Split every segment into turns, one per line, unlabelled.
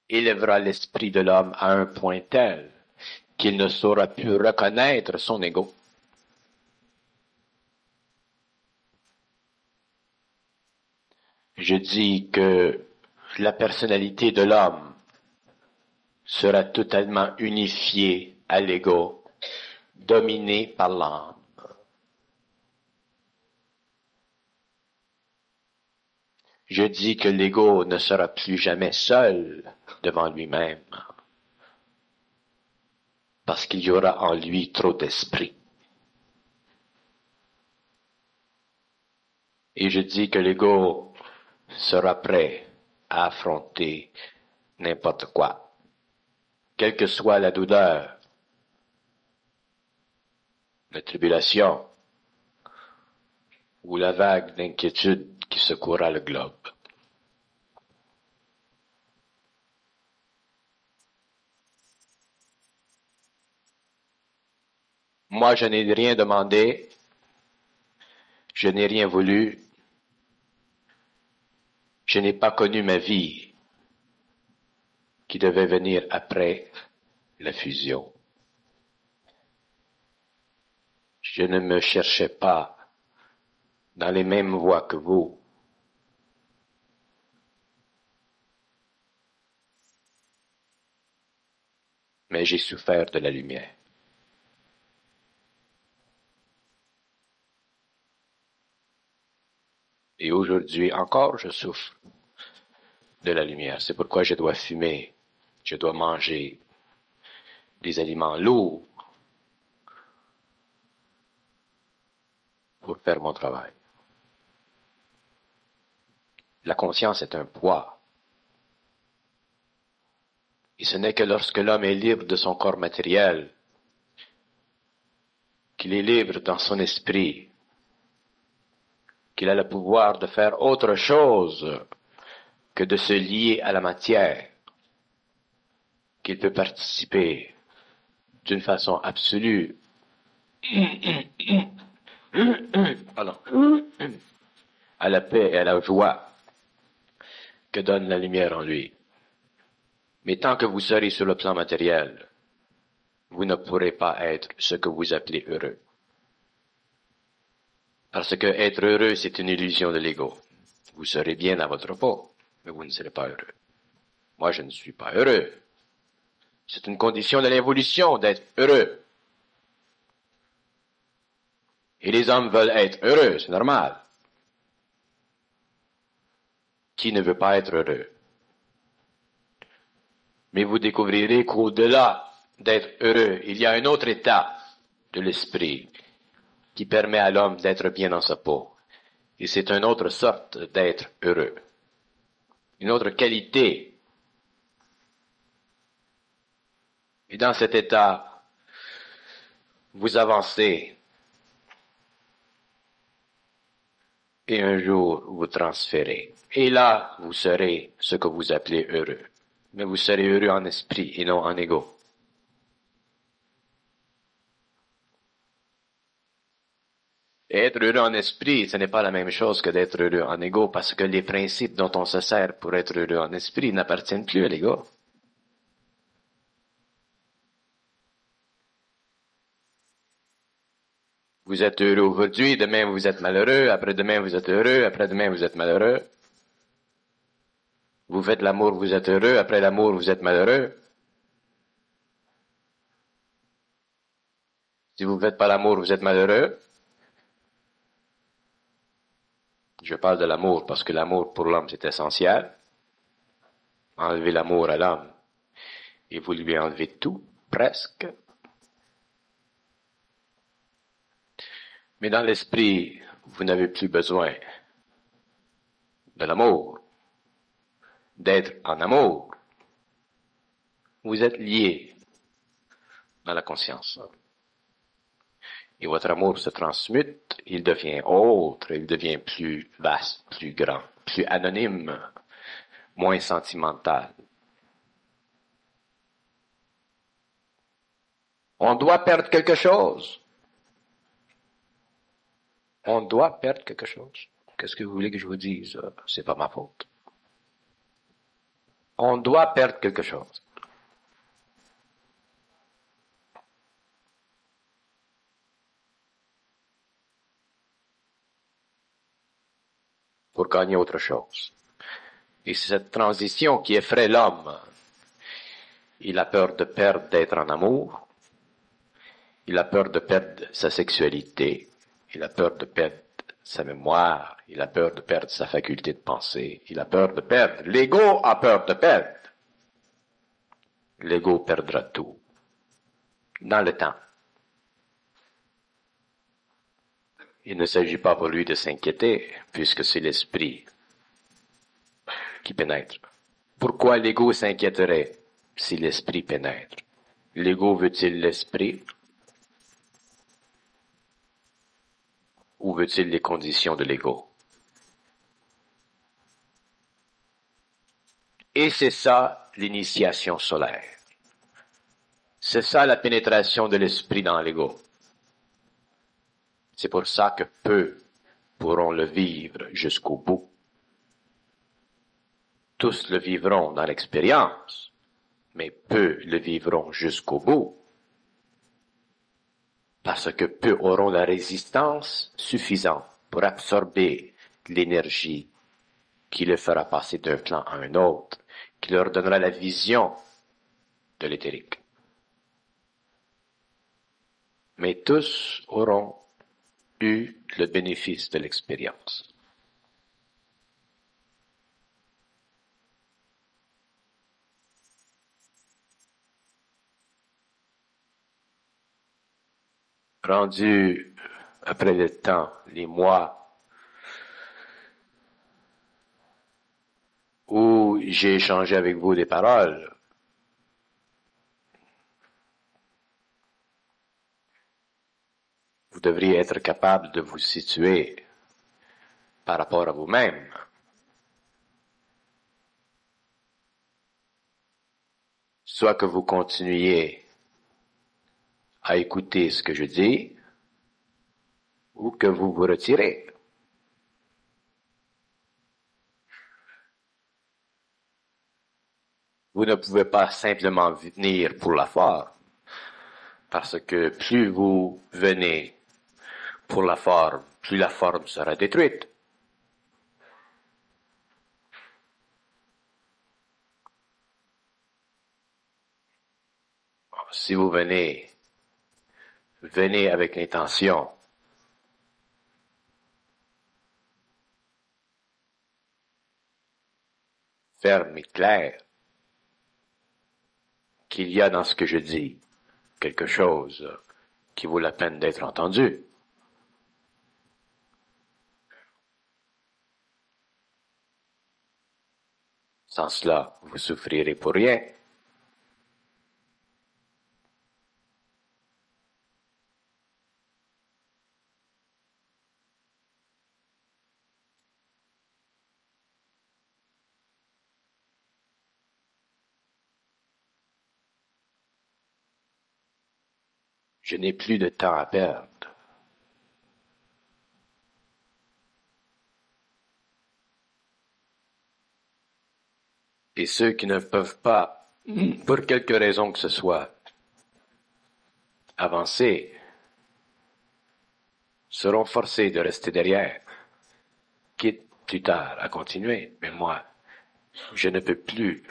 élèvera l'esprit de l'homme à un point tel qu'il ne saura plus reconnaître son ego. Je dis que la personnalité de l'homme sera totalement unifiée à l'ego, dominée par l'âme. Je dis que l'ego ne sera plus jamais seul devant lui-même, parce qu'il y aura en lui trop d'esprit. Et je dis que l'ego sera prêt à affronter n'importe quoi, quelle que soit la douleur, la tribulation ou la vague d'inquiétude qui secouera le globe. Moi, je n'ai rien demandé, je n'ai rien voulu, je n'ai pas connu ma vie qui devait venir après la fusion. Je ne me cherchais pas dans les mêmes voies que vous. Mais j'ai souffert de la lumière. Et aujourd'hui encore, je souffre de la lumière. C'est pourquoi je dois fumer, je dois manger des aliments lourds pour faire mon travail. La conscience est un poids. Et ce n'est que lorsque l'homme est libre de son corps matériel, qu'il est libre dans son esprit, qu'il a le pouvoir de faire autre chose que de se lier à la matière, qu'il peut participer d'une façon absolue à la paix et à la joie que donne la lumière en lui. Mais tant que vous serez sur le plan matériel, vous ne pourrez pas être ce que vous appelez heureux. Parce que être heureux, c'est une illusion de l'ego. Vous serez bien à votre peau, mais vous ne serez pas heureux. Moi, je ne suis pas heureux. C'est une condition de l'évolution d'être heureux. Et les hommes veulent être heureux, c'est normal. Qui ne veut pas être heureux? Mais vous découvrirez qu'au-delà d'être heureux, il y a un autre état de l'esprit qui permet à l'homme d'être bien dans sa peau. Et c'est une autre sorte d'être heureux. Une autre qualité. Et dans cet état, vous avancez. Et un jour, vous transférez. Et là, vous serez ce que vous appelez heureux. Mais vous serez heureux en esprit et non en ego. Et être heureux en esprit, ce n'est pas la même chose que d'être heureux en ego, parce que les principes dont on se sert pour être heureux en esprit n'appartiennent plus à l'ego. Vous êtes heureux aujourd'hui, demain vous êtes malheureux, après-demain vous êtes heureux, après-demain vous êtes malheureux. Vous faites l'amour, vous êtes heureux, après l'amour vous êtes malheureux. Si vous ne faites pas l'amour, vous êtes malheureux. Je parle de l'amour parce que l'amour pour l'homme c'est essentiel. Enlevez l'amour à l'homme et vous lui enlevez tout, presque. Mais dans l'esprit, vous n'avez plus besoin de l'amour, d'être en amour. Vous êtes liés dans la conscience. Et votre amour se transmute, il devient autre, il devient plus vaste, plus grand, plus anonyme, moins sentimental. On doit perdre quelque chose. On doit perdre quelque chose. Qu'est-ce que vous voulez que je vous dise? C'est pas ma faute. On doit perdre quelque chose. Pour gagner autre chose. Et c'est cette transition qui effraie l'homme. Il a peur de perdre d'être en amour. Il a peur de perdre sa sexualité. Il a peur de perdre sa mémoire. Il a peur de perdre sa faculté de penser. Il a peur de perdre. L'ego a peur de perdre. L'ego perdra tout. Dans le temps. Il ne s'agit pas pour lui de s'inquiéter, puisque c'est l'esprit qui pénètre. Pourquoi l'ego s'inquiéterait si l'esprit pénètre? L'ego veut-il l'esprit? Ou veut-il les conditions de l'ego? Et c'est ça l'initiation solaire. C'est ça la pénétration de l'esprit dans l'ego. C'est pour ça que peu pourront le vivre jusqu'au bout. Tous le vivront dans l'expérience, mais peu le vivront jusqu'au bout. Parce que peu auront la résistance suffisante pour absorber l'énergie qui le fera passer d'un plan à un autre, qui leur donnera la vision de l'éthérique. Mais tous auront eu le bénéfice de l'expérience. Rendu après le temps, les mois, où j'ai échangé avec vous des paroles, vous devriez être capable de vous situer par rapport à vous-même. Soit que vous continuiez à écouter ce que je dis, ou que vous vous retirez. Vous ne pouvez pas simplement venir pour la forme, parce que plus vous venez pour la forme, plus la forme sera détruite. Si vous venez avec l'intention ferme et claire qu'il y a dans ce que je dis quelque chose qui vaut la peine d'être entendu. Sans cela, vous souffrirez pour rien. Je n'ai plus de temps à perdre. Et ceux qui ne peuvent pas, pour quelque raison que ce soit, avancer, seront forcés de rester derrière, quitte plus tard à continuer. Mais moi, je ne peux plus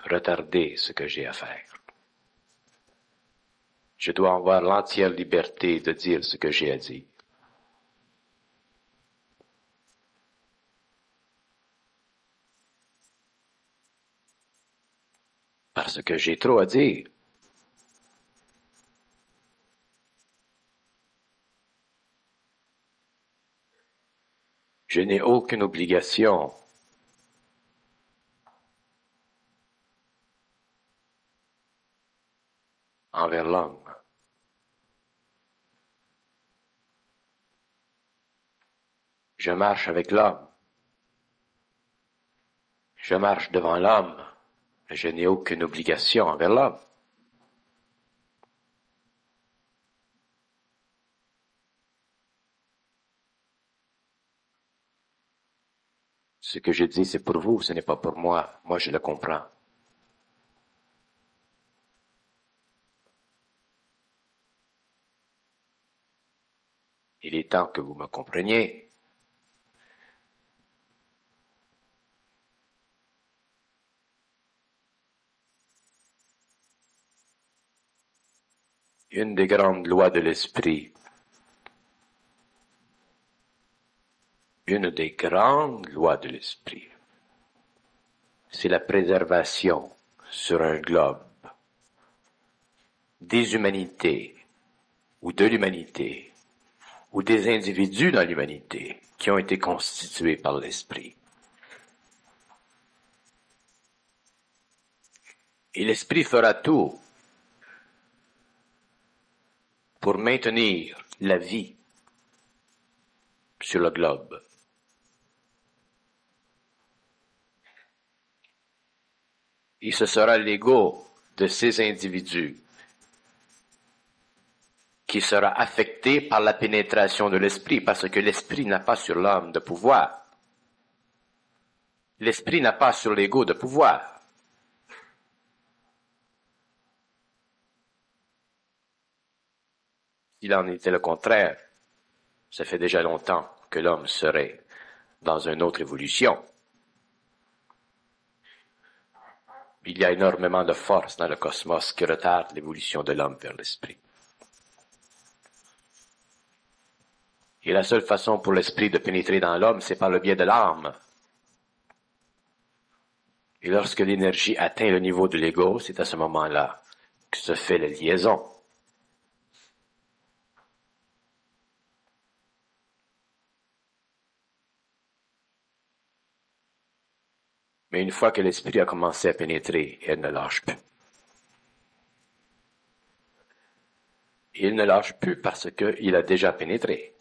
retarder ce que j'ai à faire. Je dois avoir l'entière liberté de dire ce que j'ai à dire. Parce que j'ai trop à dire. Je n'ai aucune obligation envers l'homme. Je marche avec l'homme. Je marche devant l'homme. Je n'ai aucune obligation envers l'homme. Ce que je dis, c'est pour vous, ce n'est pas pour moi. Moi, je le comprends. Il est temps que vous me compreniez. Une des grandes lois de l'esprit, c'est la préservation sur un globe des humanités ou de l'humanité ou des individus dans l'humanité qui ont été constitués par l'esprit. Et l'esprit fera tout pour maintenir la vie sur le globe. Et ce sera l'ego de ces individus qui sera affecté par la pénétration de l'esprit, parce que l'esprit n'a pas sur l'homme de pouvoir. L'esprit n'a pas sur l'ego de pouvoir. S'il en était le contraire, ça fait déjà longtemps que l'homme serait dans une autre évolution. Il y a énormément de force dans le cosmos qui retarde l'évolution de l'homme vers l'esprit. Et la seule façon pour l'esprit de pénétrer dans l'homme, c'est par le biais de l'âme. Et lorsque l'énergie atteint le niveau de l'ego, c'est à ce moment-là que se fait la liaison. Mais une fois que l'esprit a commencé à pénétrer, elle ne lâche plus. Il ne lâche plus parce qu'il a déjà pénétré.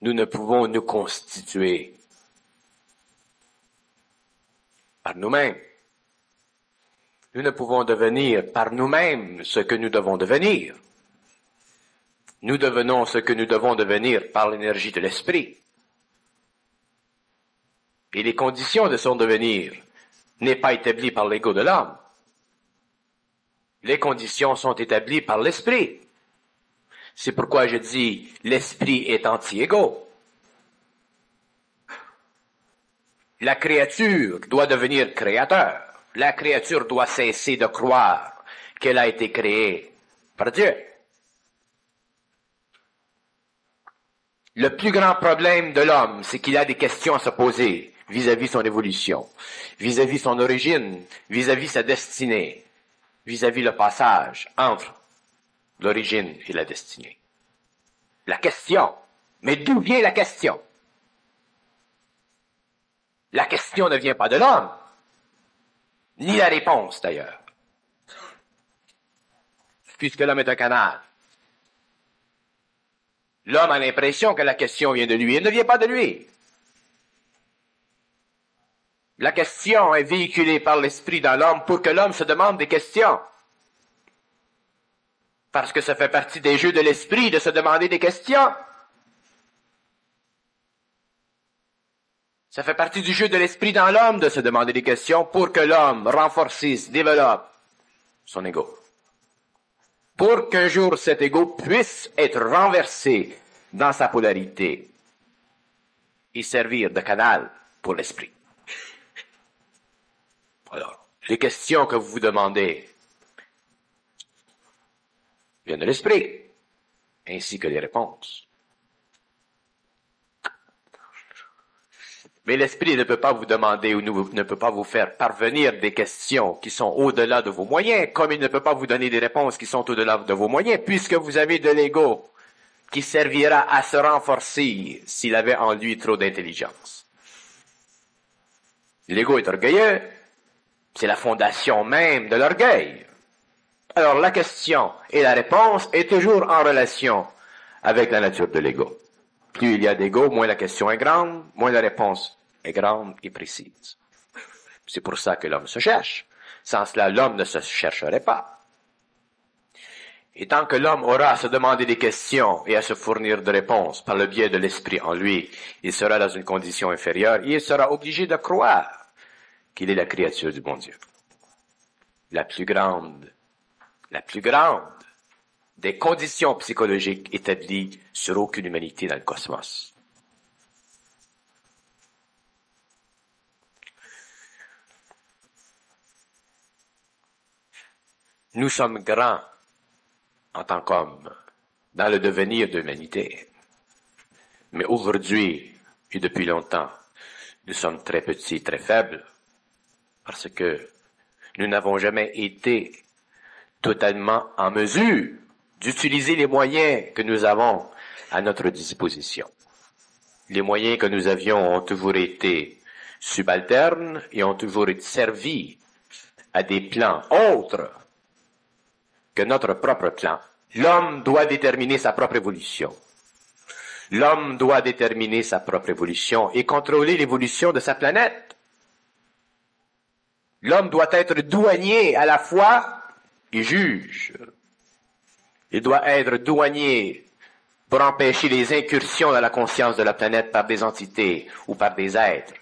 Nous ne pouvons nous constituer par nous-mêmes. Nous ne pouvons devenir par nous-mêmes ce que nous devons devenir. Nous devenons ce que nous devons devenir par l'énergie de l'esprit. Et les conditions de son devenir n'est pas établies par l'ego de l'homme. Les conditions sont établies par l'esprit. C'est pourquoi je dis, l'esprit est anti-égo. La créature doit devenir créateur. La créature doit cesser de croire qu'elle a été créée par Dieu. Le plus grand problème de l'homme, c'est qu'il a des questions à se poser vis-à-vis son évolution, vis-à-vis son origine, vis-à-vis sa destinée, vis-à-vis le passage entre l'origine et la destinée. La question. Mais d'où vient la question? La question ne vient pas de l'homme, ni la réponse d'ailleurs, puisque l'homme est un canal. L'homme a l'impression que la question vient de lui, elle ne vient pas de lui. La question est véhiculée par l'esprit dans l'homme pour que l'homme se demande des questions. Parce que ça fait partie des jeux de l'esprit de se demander des questions. Ça fait partie du jeu de l'esprit dans l'homme de se demander des questions pour que l'homme renforcisse, développe son ego. Pour qu'un jour cet ego puisse être renversé dans sa polarité et servir de canal pour l'esprit. Alors, les questions que vous vous demandez viennent de l'esprit, ainsi que les réponses. Mais l'esprit ne peut pas vous demander ou ne peut pas vous faire parvenir des questions qui sont au-delà de vos moyens, comme il ne peut pas vous donner des réponses qui sont au-delà de vos moyens, puisque vous avez de l'ego qui servira à se renforcer s'il avait en lui trop d'intelligence. L'ego est orgueilleux, c'est la fondation même de l'orgueil. Alors la question et la réponse est toujours en relation avec la nature de l'ego. Plus il y a d'ego, moins la question est grande, moins la réponse est grande et précise. C'est pour ça que l'homme se cherche. Sans cela, l'homme ne se chercherait pas. Et tant que l'homme aura à se demander des questions et à se fournir de réponses par le biais de l'esprit en lui, il sera dans une condition inférieure et il sera obligé de croire qu'il est la créature du bon Dieu. La plus grande des conditions psychologiques établies sur aucune humanité dans le cosmos. Nous sommes grands en tant qu'hommes dans le devenir de l'humanité. Mais aujourd'hui, et depuis longtemps, nous sommes très petits, très faibles, parce que nous n'avons jamais été totalement en mesure d'utiliser les moyens que nous avons à notre disposition. Les moyens que nous avions ont toujours été subalternes et ont toujours été servis à des plans autres que notre propre plan. L'homme doit déterminer sa propre évolution. L'homme doit déterminer sa propre évolution et contrôler l'évolution de sa planète. L'homme doit être douanier à la fois et juge. Il doit être douanier pour empêcher les incursions dans la conscience de la planète par des entités ou par des êtres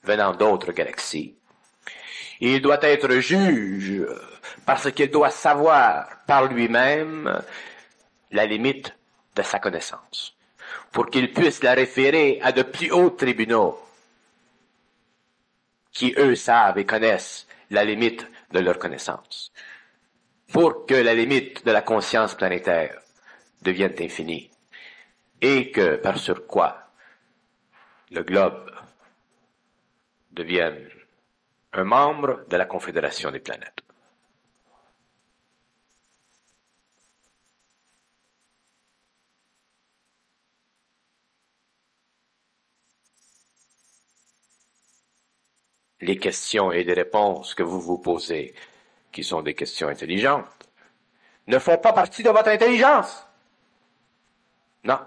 venant d'autres galaxies. Et il doit être juge parce qu'il doit savoir par lui-même la limite de sa connaissance, pour qu'il puisse la référer à de plus hauts tribunaux qui, eux, savent et connaissent la limite de leur connaissance, pour que la limite de la conscience planétaire devienne infinie, et que, par surcroît, le globe devienne un membre de la Confédération des planètes. Les questions et les réponses que vous vous posez, qui sont des questions intelligentes, ne font pas partie de votre intelligence. Non.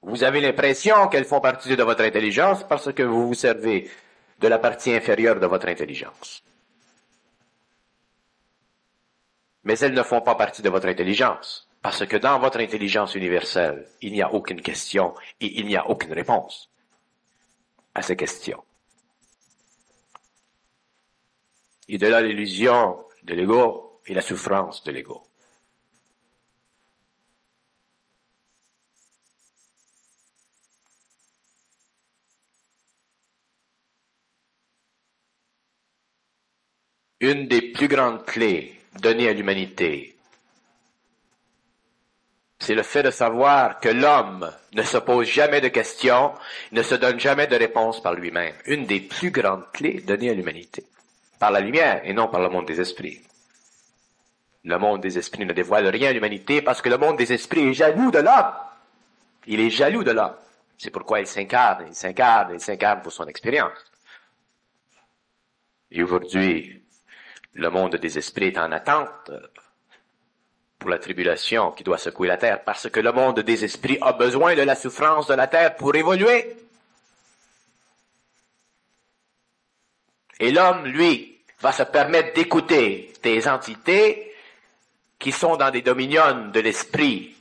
Vous avez l'impression qu'elles font partie de votre intelligence parce que vous vous servez de la partie inférieure de votre intelligence. Mais elles ne font pas partie de votre intelligence, parce que dans votre intelligence universelle, il n'y a aucune question et il n'y a aucune réponse à ces questions. Et de là l'illusion de l'ego et la souffrance de l'ego. Une des plus grandes clés données à l'humanité, c'est le fait de savoir que l'homme ne se pose jamais de questions, ne se donne jamais de réponses par lui-même. Une des plus grandes clés données à l'humanité, par la lumière et non par le monde des esprits. Le monde des esprits ne dévoile rien à l'humanité parce que le monde des esprits est jaloux de l'homme. Il est jaloux de l'homme. C'est pourquoi il s'incarne pour son expérience. Et aujourd'hui, le monde des esprits est en attente pour la tribulation qui doit secouer la terre, parce que le monde des esprits a besoin de la souffrance de la terre pour évoluer. Et l'homme, lui, va se permettre d'écouter des entités qui sont dans des dominions de l'esprit,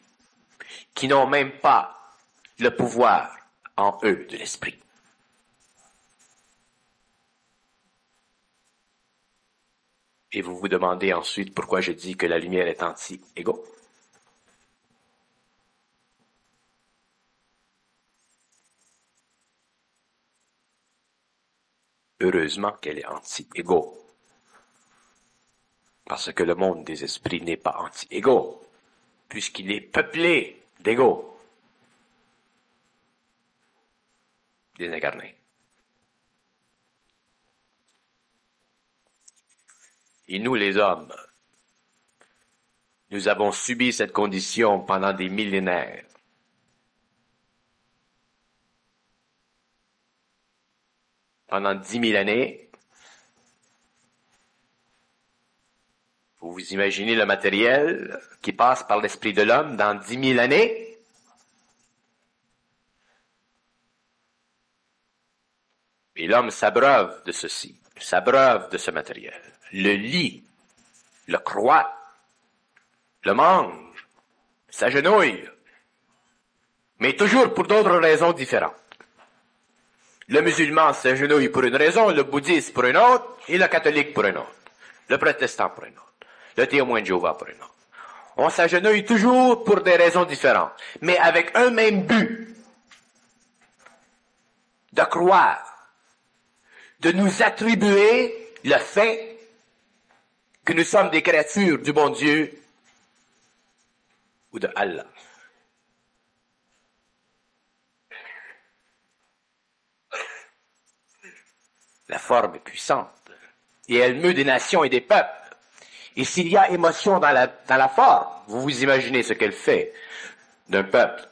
qui n'ont même pas le pouvoir en eux de l'esprit. Et vous vous demandez ensuite pourquoi je dis que la lumière est anti-égo. Heureusement qu'elle est anti-égo. Parce que le monde des esprits n'est pas anti-égo, puisqu'il est peuplé d'égo. Désincarnés. Et nous, les hommes, nous avons subi cette condition pendant des millénaires. Pendant 10 000 années, vous vous imaginez le matériel qui passe par l'esprit de l'homme dans 10 000 années? Et l'homme s'abreuve de ceci. s'abreuve de ce matériel, le lit, le croit, le mange, s'agenouille, mais toujours pour d'autres raisons différentes. Le musulman s'agenouille pour une raison, le bouddhiste pour une autre, et le catholique pour une autre, le protestant pour une autre, le témoin de Jéhovah pour une autre. On s'agenouille toujours pour des raisons différentes, mais avec un même but, de croire, de nous attribuer le fait que nous sommes des créatures du bon Dieu ou de Allah. La forme est puissante et elle meut des nations et des peuples. Et s'il y a émotion dans la forme, vous vous imaginez ce qu'elle fait d'un peuple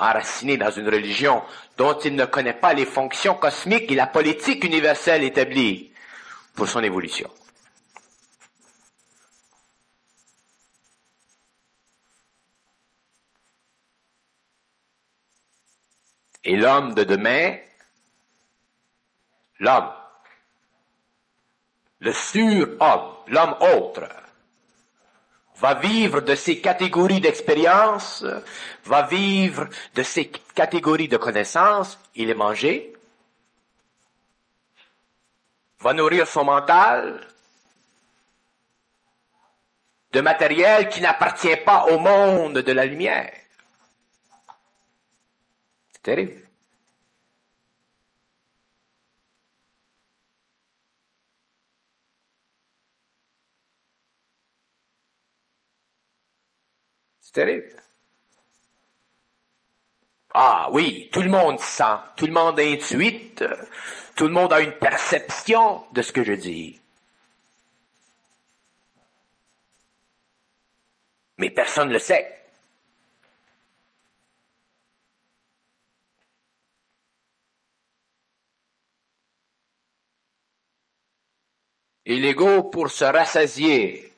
enraciné dans une religion dont il ne connaît pas les fonctions cosmiques et la politique universelle établie pour son évolution. Et l'homme de demain, l'homme, le surhomme, l'homme autre, va vivre de ces catégories d'expérience, va vivre de ces catégories de connaissances, il est mangé, va nourrir son mental de matériel qui n'appartient pas au monde de la lumière. C'est terrible. C'est terrible. Ah oui, tout le monde sent, tout le monde intuite, tout le monde a une perception de ce que je dis. Mais personne ne le sait. Et l'ego, pour se rassasier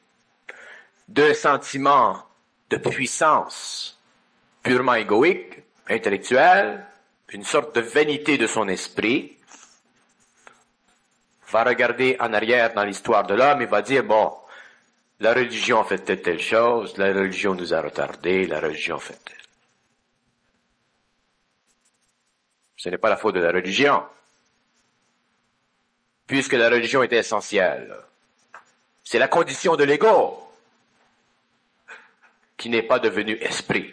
d'un sentiment de puissance purement égoïque, intellectuelle, une sorte de vanité de son esprit, va regarder en arrière dans l'histoire de l'homme et va dire, bon, la religion a fait telle chose, la religion nous a retardés, la religion fait telle. Ce n'est pas la faute de la religion, puisque la religion est essentielle. C'est la condition de l'ego qui n'est pas devenu esprit.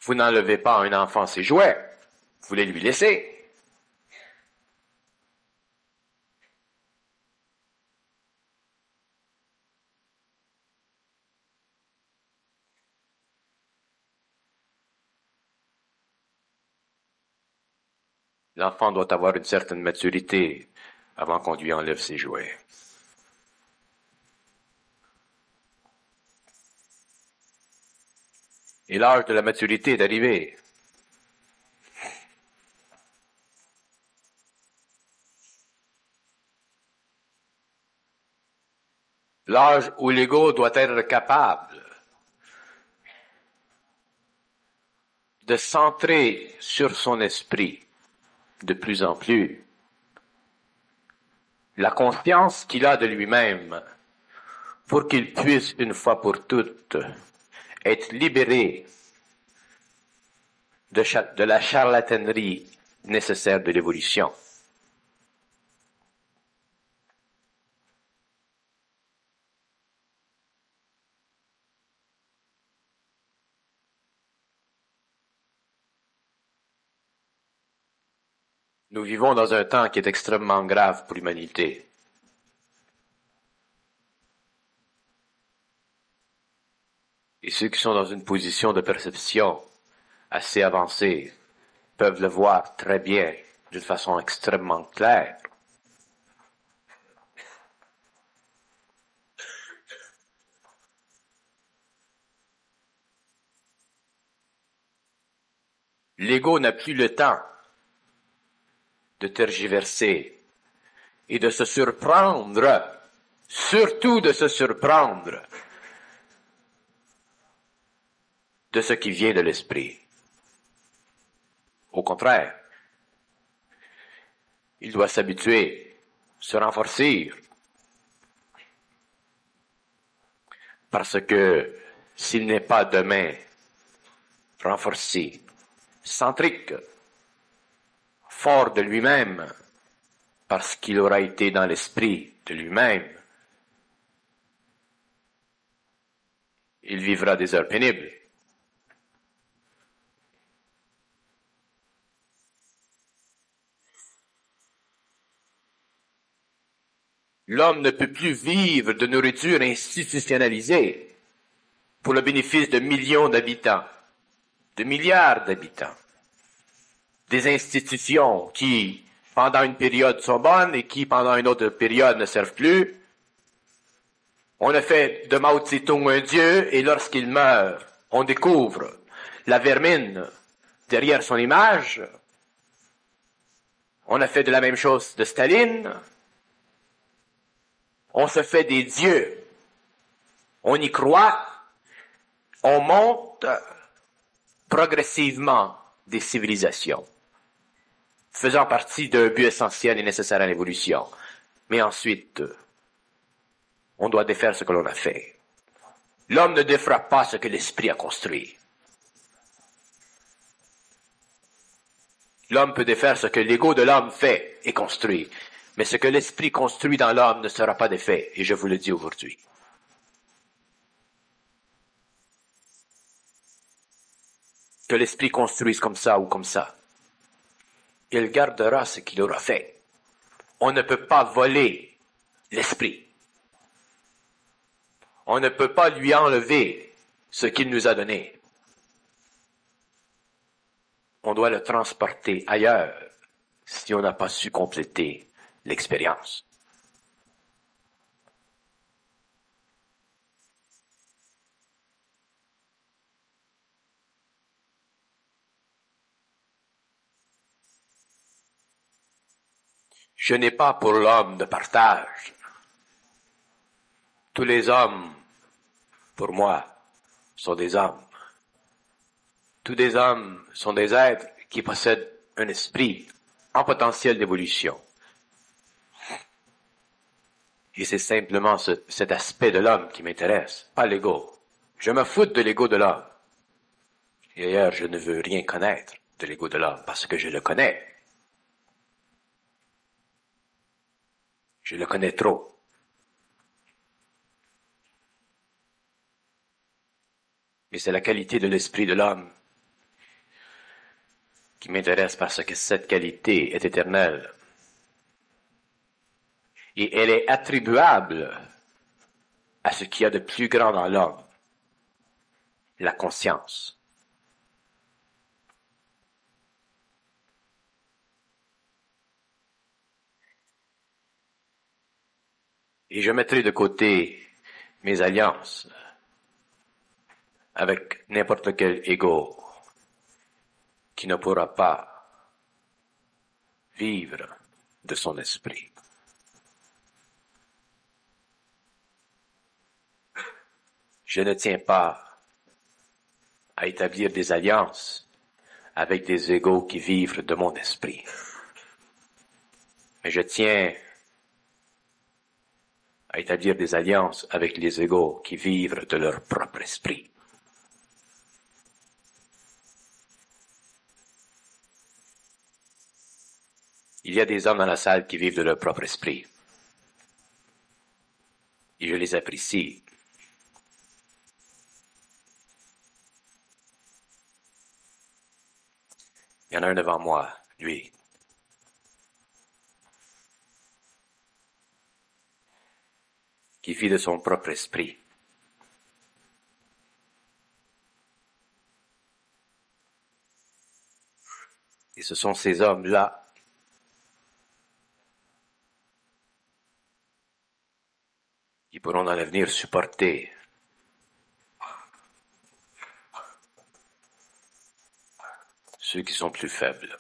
Vous n'enlevez pas à un enfant ses jouets, vous voulez lui laisser. L'enfant doit avoir une certaine maturité avant qu'on lui enlève ses jouets. Et l'âge de la maturité est arrivé. L'âge où l'ego doit être capable de centrer sur son esprit de plus en plus la conscience qu'il a de lui-même pour qu'il puisse une fois pour toutes être libéré de la charlatanerie nécessaire de l'évolution. Nous vivons dans un temps qui est extrêmement grave pour l'humanité. Et ceux qui sont dans une position de perception assez avancée peuvent le voir très bien, d'une façon extrêmement claire. L'ego n'a plus le temps de tergiverser et de se surprendre, surtout de se surprendre de ce qui vient de l'esprit. Au contraire, il doit s'habituer, se renforcer. Parce que s'il n'est pas demain renforcé, centrique, fort de lui-même, parce qu'il aura été dans l'esprit de lui-même, il vivra des heures pénibles. L'homme ne peut plus vivre de nourriture institutionnalisée pour le bénéfice de millions d'habitants, de milliards d'habitants. Des institutions qui, pendant une période, sont bonnes et qui, pendant une autre période, ne servent plus. On a fait de Mao Tse-tung un dieu et lorsqu'il meurt, on découvre la vermine derrière son image. On a fait de la même chose de Staline. On se fait des dieux. On y croit. On monte progressivement des civilisations, faisant partie d'un but essentiel et nécessaire à l'évolution. Mais ensuite, on doit défaire ce que l'on a fait. L'homme ne défera pas ce que l'esprit a construit. L'homme peut défaire ce que l'ego de l'homme fait et construit. Mais ce que l'esprit construit dans l'homme ne sera pas défait, et je vous le dis aujourd'hui. Que l'esprit construise comme ça ou comme ça, il gardera ce qu'il aura fait. On ne peut pas voler l'esprit. On ne peut pas lui enlever ce qu'il nous a donné. On doit le transporter ailleurs si on n'a pas su compléter l'expérience. Je n'ai pas pour l'homme de partage. Tous les hommes, pour moi, sont des hommes. Tous les hommes sont des êtres qui possèdent un esprit en potentiel d'évolution. Et c'est simplement cet aspect de l'homme qui m'intéresse, pas l'ego. Je me fous de l'ego de l'homme. Et d'ailleurs, je ne veux rien connaître de l'ego de l'homme parce que je le connais. Je le connais trop. Et c'est la qualité de l'esprit de l'homme qui m'intéresse parce que cette qualité est éternelle. Et elle est attribuable à ce qu'il y a de plus grand dans l'homme, la conscience. Et je mettrai de côté mes alliances avec n'importe quel ego qui ne pourra pas vivre de son esprit. Je ne tiens pas à établir des alliances avec des égos qui vivent de mon esprit. Mais je tiens à établir des alliances avec les égos qui vivent de leur propre esprit. Il y a des hommes dans la salle qui vivent de leur propre esprit. Et je les apprécie. Il y en a un devant moi, lui. Qui vit de son propre esprit. Et ce sont ces hommes-là qui pourront dans l'avenir supporter ceux qui sont plus faibles.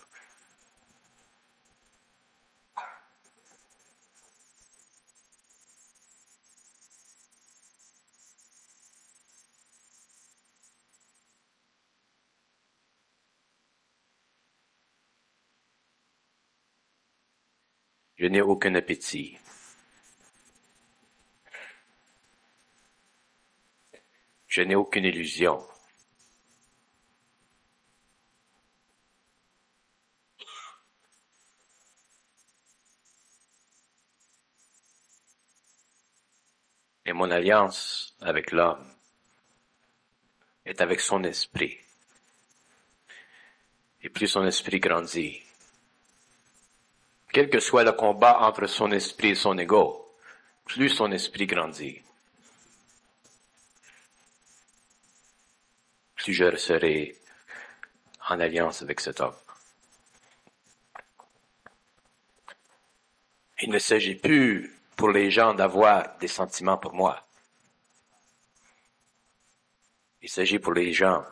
Je n'ai aucun appétit. Je n'ai aucune illusion. Et mon alliance avec l'homme est avec son esprit. Et plus son esprit grandit, quel que soit le combat entre son esprit et son ego, plus son esprit grandit, plus je serai en alliance avec cet homme. Il ne s'agit plus pour les gens d'avoir des sentiments pour moi. Il s'agit pour les gens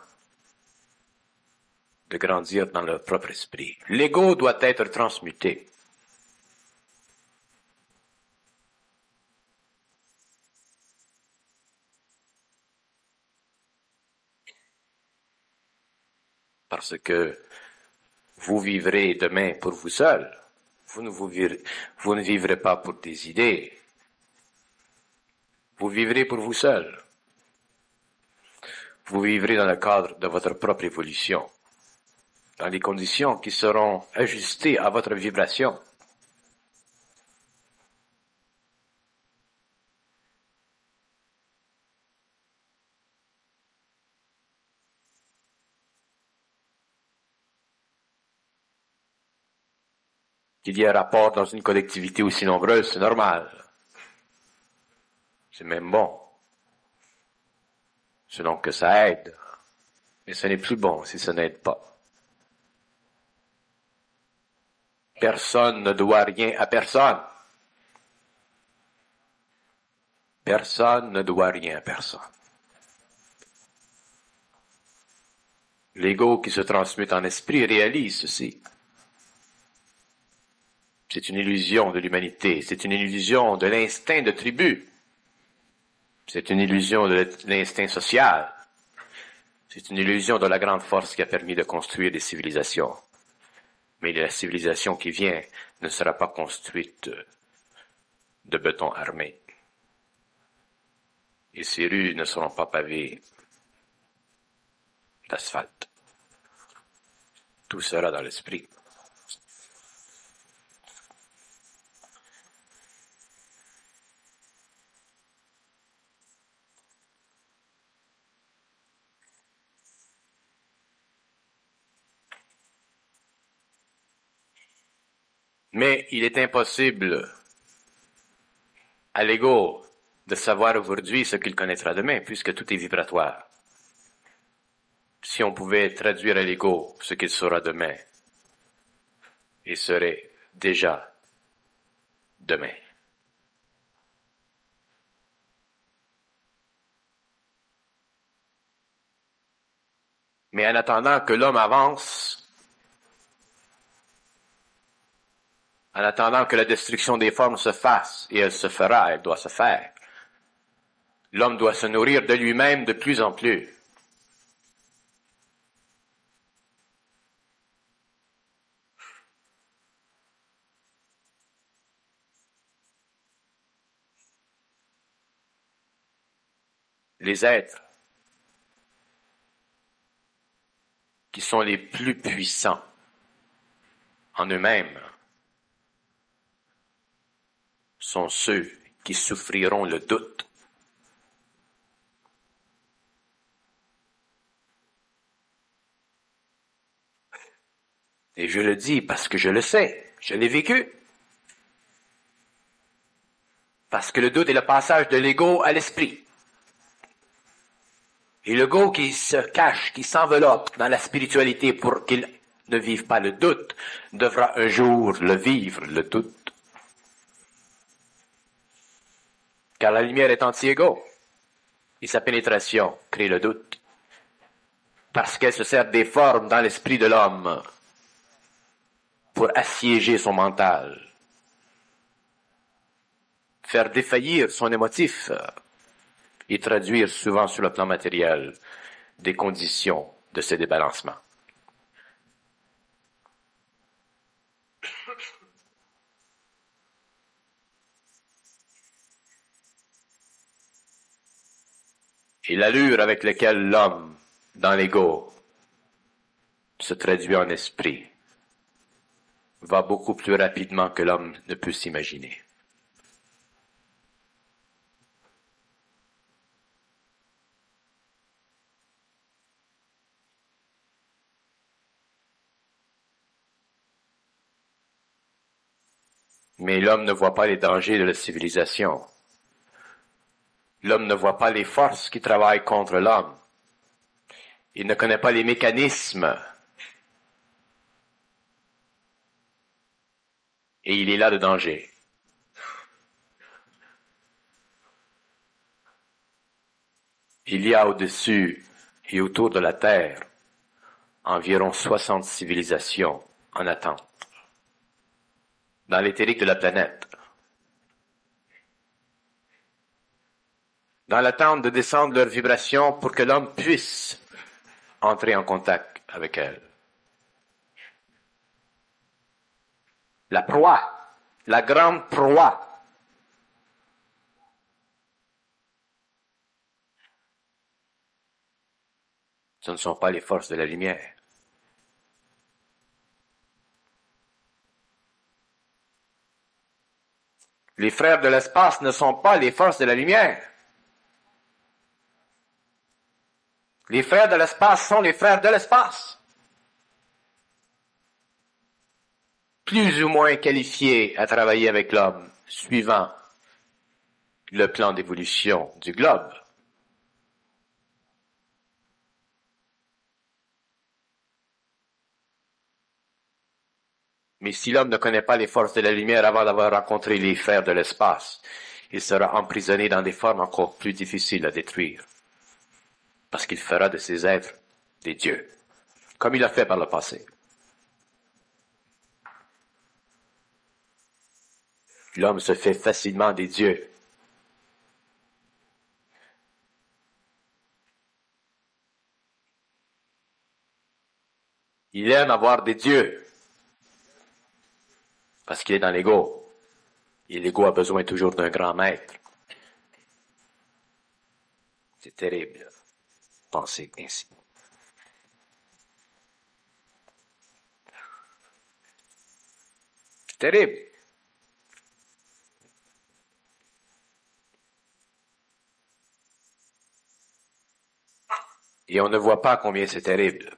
de grandir dans leur propre esprit. L'ego doit être transmuté. Parce que vous vivrez demain pour vous seul. Vous ne vivrez pas pour des idées. Vous vivrez pour vous seul. Vous vivrez dans le cadre de votre propre évolution, dans les conditions qui seront ajustées à votre vibration. Qu'il y ait un rapport dans une collectivité aussi nombreuse, c'est normal. C'est même bon. Selon que ça aide. Mais ce n'est plus bon si ça n'aide pas. Personne ne doit rien à personne. Personne ne doit rien à personne. L'ego qui se transmute en esprit réalise ceci. C'est une illusion de l'humanité, c'est une illusion de l'instinct de tribu, c'est une illusion de l'instinct social, c'est une illusion de la grande force qui a permis de construire des civilisations. Mais la civilisation qui vient ne sera pas construite de béton armé. Et ces rues ne seront pas pavées d'asphalte. Tout sera dans l'esprit. Mais il est impossible à l'ego de savoir aujourd'hui ce qu'il connaîtra demain, puisque tout est vibratoire. Si on pouvait traduire à l'ego ce qu'il saura demain, il serait déjà demain. Mais en attendant que l'homme avance, en attendant que la destruction des formes se fasse, et elle se fera, elle doit se faire, l'homme doit se nourrir de lui-même de plus en plus. Les êtres qui sont les plus puissants en eux-mêmes sont ceux qui souffriront le doute. Et je le dis parce que je le sais, je l'ai vécu. Parce que le doute est le passage de l'ego à l'esprit. Et l'ego qui se cache, qui s'enveloppe dans la spiritualité pour qu'il ne vive pas le doute, devra un jour le vivre, le doute. Car la lumière est anti-ego. Et sa pénétration crée le doute. Parce qu'elle se sert des formes dans l'esprit de l'homme pour assiéger son mental. Faire défaillir son émotif et traduire souvent sur le plan matériel des conditions de ces débalancements. Et l'allure avec laquelle l'homme, dans l'ego, se traduit en esprit, va beaucoup plus rapidement que l'homme ne peut s'imaginer. Mais l'homme ne voit pas les dangers de la civilisation. L'homme ne voit pas les forces qui travaillent contre l'homme. Il ne connaît pas les mécanismes. Et il est là le danger. Il y a au-dessus et autour de la Terre environ 60 civilisations en attente dans l'éthérique de la planète, dans l'attente de descendre leurs vibrations pour que l'homme puisse entrer en contact avec elles. La proie, la grande proie, ce ne sont pas les forces de la lumière. Les frères de l'espace ne sont pas les forces de la lumière. Les frères de l'espace sont les frères de l'espace. Plus ou moins qualifiés à travailler avec l'homme, suivant le plan d'évolution du globe. Mais si l'homme ne connaît pas les forces de la lumière avant d'avoir rencontré les frères de l'espace, il sera emprisonné dans des formes encore plus difficiles à détruire. Parce qu'il fera de ces êtres des dieux, comme il a fait par le passé. L'homme se fait facilement des dieux. Il aime avoir des dieux. Parce qu'il est dans l'ego. Et l'ego a besoin toujours d'un grand maître. C'est terrible. Penser ainsi. C'est terrible. Et on ne voit pas combien c'est terrible.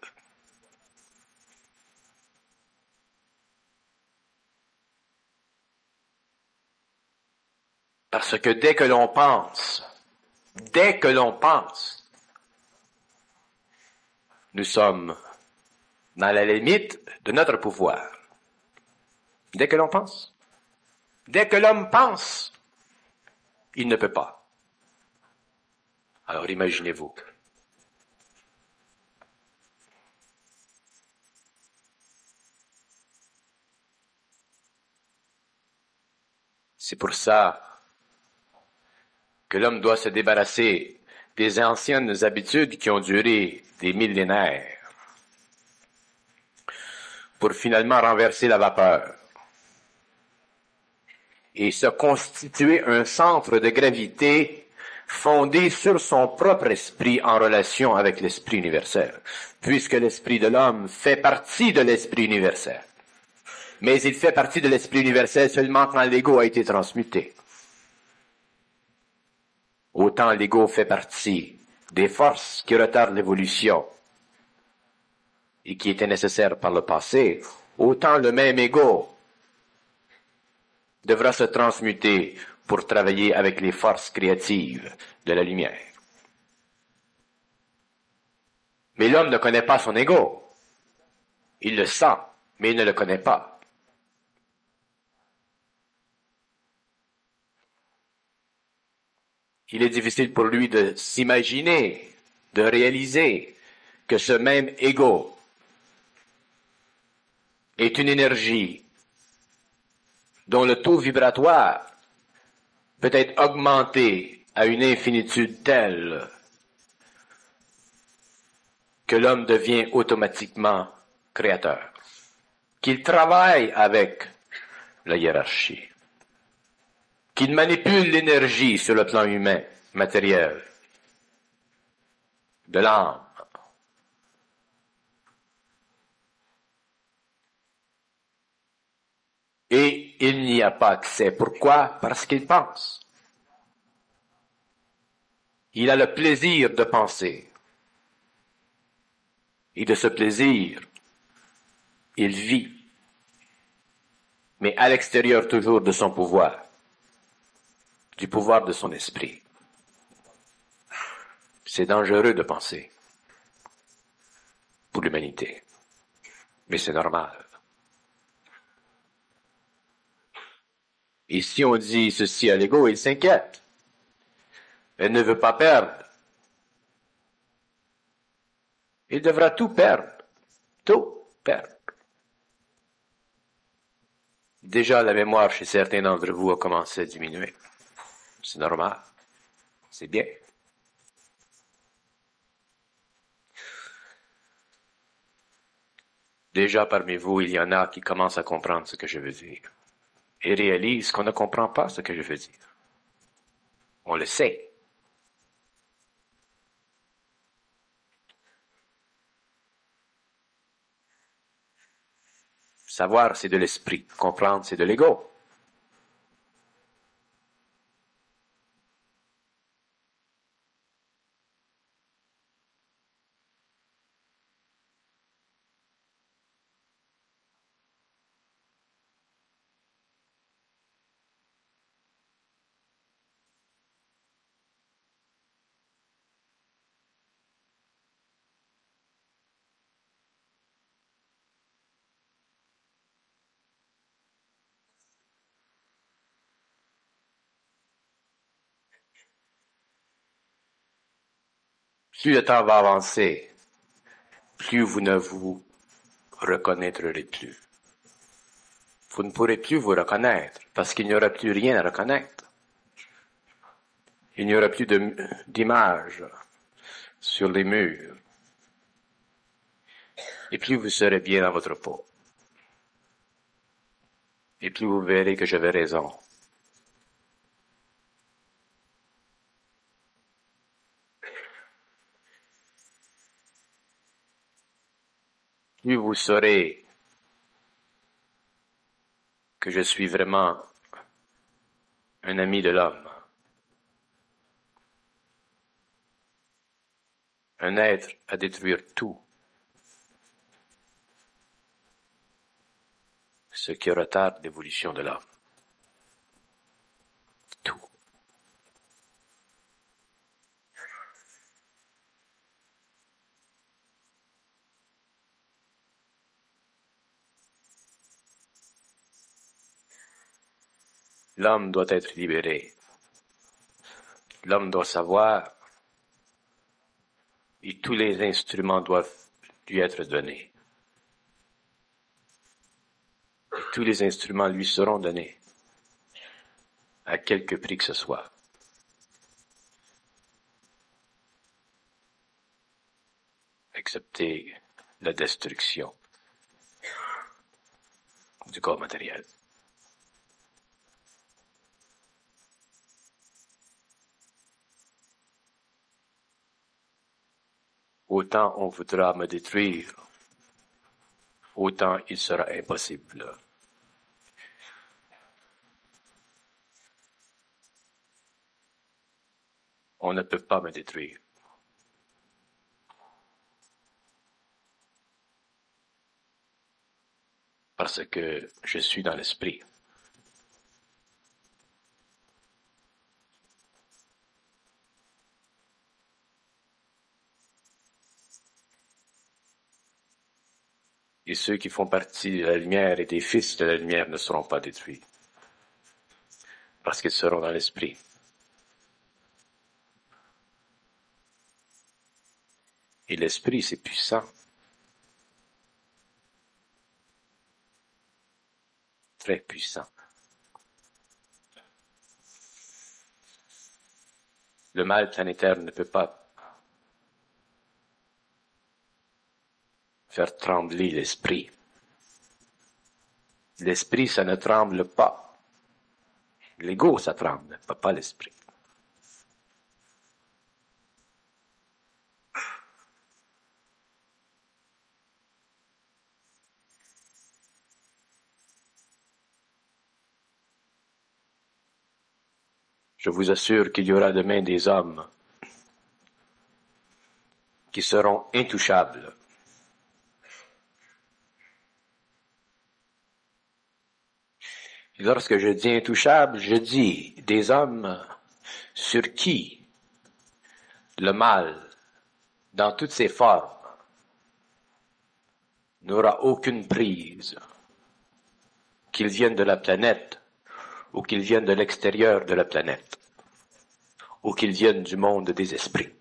Parce que dès que l'on pense, nous sommes dans la limite de notre pouvoir. Dès que l'on pense. Dès que l'homme pense, il ne peut pas. Alors imaginez-vous. C'est pour ça que l'homme doit se débarrasser des anciennes habitudes qui ont duré des millénaires pour finalement renverser la vapeur et se constituer un centre de gravité fondé sur son propre esprit en relation avec l'esprit universel, puisque l'esprit de l'homme fait partie de l'esprit universel. Mais il fait partie de l'esprit universel seulement quand l'ego a été transmuté. Autant l'ego fait partie des forces qui retardent l'évolution et qui étaient nécessaires par le passé, autant le même ego devra se transmuter pour travailler avec les forces créatives de la lumière. Mais l'homme ne connaît pas son ego. Il le sent, mais il ne le connaît pas. Il est difficile pour lui de s'imaginer, de réaliser que ce même ego est une énergie dont le taux vibratoire peut être augmenté à une infinitude telle que l'homme devient automatiquement créateur, qu'il travaille avec la hiérarchie, qu'il manipule l'énergie sur le plan humain, matériel, de l'âme. Et il n'y a pas accès. Pourquoi? Parce qu'il pense. Il a le plaisir de penser. Et de ce plaisir, il vit. Mais à l'extérieur toujours de son pouvoir. Du pouvoir de son esprit. C'est dangereux de penser. Pour l'humanité. Mais c'est normal. Et si on dit ceci à l'ego, il s'inquiète. Elle ne veut pas perdre. Il devra tout perdre. Tout perdre. Déjà, la mémoire chez certains d'entre vous a commencé à diminuer. C'est normal. C'est bien. Déjà, parmi vous, il y en a qui commencent à comprendre ce que je veux dire. Et réalisent qu'on ne comprend pas ce que je veux dire. On le sait. Savoir, c'est de l'esprit. Comprendre, c'est de l'ego. Plus le temps va avancer, plus vous ne vous reconnaîtrez plus. Vous ne pourrez plus vous reconnaître, parce qu'il n'y aura plus rien à reconnaître. Il n'y aura plus d'images sur les murs. Et plus vous serez bien dans votre peau. Et plus vous verrez que j'avais raison. Plus vous saurez que je suis vraiment un ami de l'homme. Un être à détruire tout. Ce qui retarde l'évolution de l'homme. Tout. L'homme doit être libéré. L'homme doit savoir et tous les instruments doivent lui être donnés. Et tous les instruments lui seront donnés, à quelque prix que ce soit. Excepté la destruction du corps matériel. Autant on voudra me détruire, autant il sera impossible. On ne peut pas me détruire. Parce que je suis dans l'esprit. Et ceux qui font partie de la lumière et des fils de la lumière ne seront pas détruits. Parce qu'ils seront dans l'esprit. Et l'esprit, c'est puissant. Très puissant. Le mal planétaire ne peut pas faire trembler l'esprit. L'esprit, ça ne tremble pas. L'ego, ça tremble, pas l'esprit. Je vous assure qu'il y aura demain des hommes qui seront intouchables. Et lorsque je dis intouchables, je dis des hommes sur qui le mal, dans toutes ses formes, n'aura aucune prise, qu'ils viennent de la planète ou qu'ils viennent de l'extérieur de la planète, ou qu'ils viennent du monde des esprits.